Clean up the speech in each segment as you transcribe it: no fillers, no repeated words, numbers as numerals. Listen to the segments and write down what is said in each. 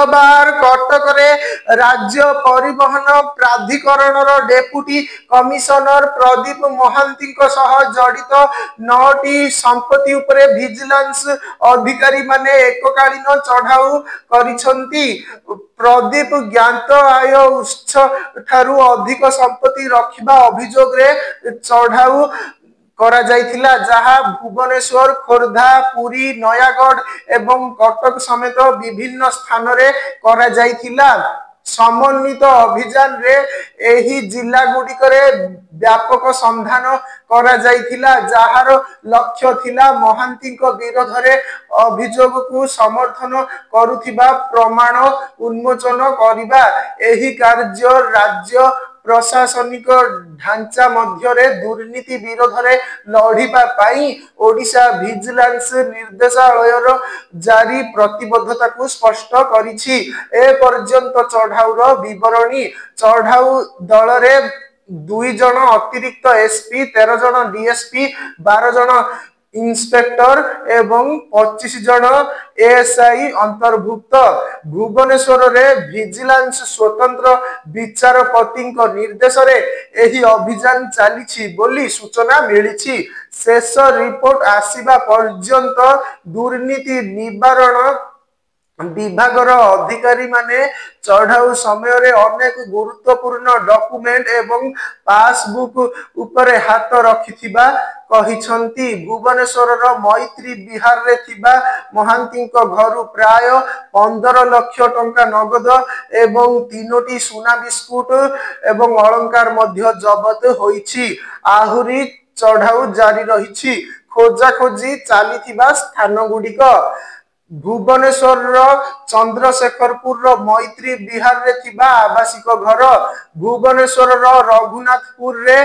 बुधवार कटक राज्य परिवहन प्राधिकरण डेपुटी कमिशनर प्रदीप महांती जड़ित 9टी संपत्ति उपरे विजिलेंस अधिकारी माने एककालीन चढ़ाऊ करिसंती। प्रदीप ज्ञात आय उत्स ठारू अधिक संपत्ति रखिबा अभियोग रे चढ़ाऊ करा जाइथिला, जहा भुवनेश्वर, खोर्धा, पुरी, नयागढ़ एवं कटक समेत विभिन्न स्थान रे करा जाइथिला। समन्वित अभियान रे एही जिला गुड़िक व्यापक संधान करा जाइथिला, जहार लक्ष्य थिला महांती विरोध रे अभियोग को समर्थन करुथिबा प्रमाण उन्मोचन करिबा। एही कार्य राज्य प्रशासनिक ढांचा मध्य दुर्नीति विरोध में लड़िबा पाई ओडिशा विजिलेंस निर्देशालय जारी प्रतिबद्धता को स्पष्ट करिछि। ए पर्यंत चढ़ाऊर विवरणी चढ़ाऊ दल रे 2 जन अतिरिक्त एसपी, 13 जन डीएसपी, 12 जन इंस्पेक्टर एवं 25 जन एएसआई अंतर्भुक्त। भुवनेश्वर रे विजिलेंस स्वतंत्र विचारपति निर्देश रे एही अभियान चली बोली सूचना मिली। शेष रिपोर्ट आसीबा पर्यंत दुर्नीति निवारण विभागर अधिकारी माने चढ़ाऊ समय रे अनेक गुरुत्वपूर्ण डॉक्यूमेंट एवं पासबुक उपरे हाथ रखिथिबा कहिसंती। भुवनेश्वर मैत्री विहार रे थिबा महांती घर प्राय 15 लाख टंका नगद एवं 3टी सुना बिस्कुट एवं अलंकार मध्य जबत होईछि। आहुरी चढ़ाऊ जारी रहिछि। खोजाखोजी चलीथिबा स्थान गुड़िक भुवनेश्वर चंद्रशेखरपुर मैत्री विहार रे थिबा आवासिक घर, भुवनेश्वर रघुनाथपुर रे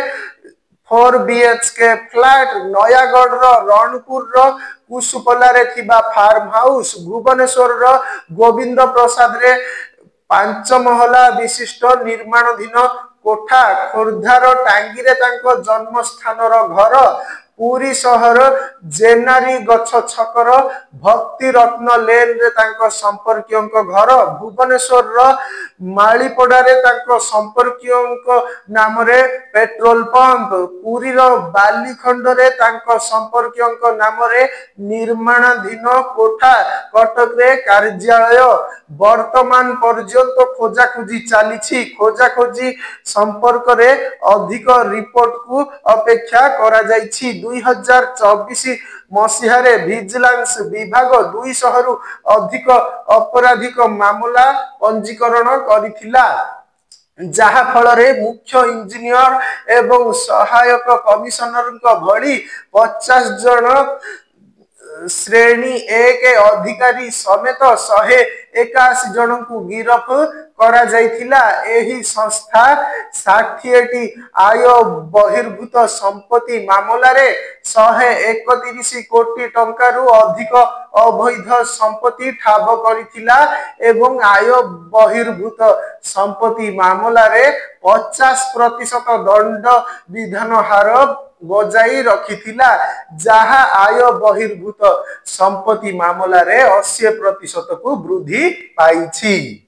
4 BHK फ्लैट, नयागढ़ रणपुर कुसुपला रे थिबा फार्म हाउस, भुवनेश्वर गोविंद प्रसाद रे 5 महला विशिष्ट निर्माणाधीन कोठा, खोर्धार टांगी रे तांको जन्म स्थान घर, पुरी सहर जेनारी गछ छकर भक्ति रत्न लेन रे तांको संपर्कियों घर, भुवनेश्वर मालीपड़ा रे तांको संपर्कियों नाम रे पेट्रोल पंप, पुरी बालीखंड रे तांको संपर्कियों नाम रे निर्माणाधीन कोठा, कटक रे कार्यालय। वर्तमान पर्यंत खोजाखोजी चली। खोजाखोजी संपर्क रे अधिक रिपोर्ट को अपेक्षा करा जाइछि। 2024 मसीह विजिलेंस विभाग 200 रु अधिक अपराधिक मामला पंजीकरण करिथिला, जहा फल रे मुख्य इंजीनियर एवं सहायक कमिशनर भली 50 जन श्रेणी 1 अधिकारी समेत 181 जन को गिरफ करा जाइथिला। एही संस्था 60टी आय बहिर्भूत संपत्ति मामला रे 131 कोटी टंका रु अधिक अवैध संपत्ति ठाब करिथिला एवं आय बहिर्भूत संपत्ति मामला रे 50% दंड विधान हार बजाई रखिथिला, जहा आय बहिर्भूत संपत्ति मामला रे 80% को वृद्धि पाइछि।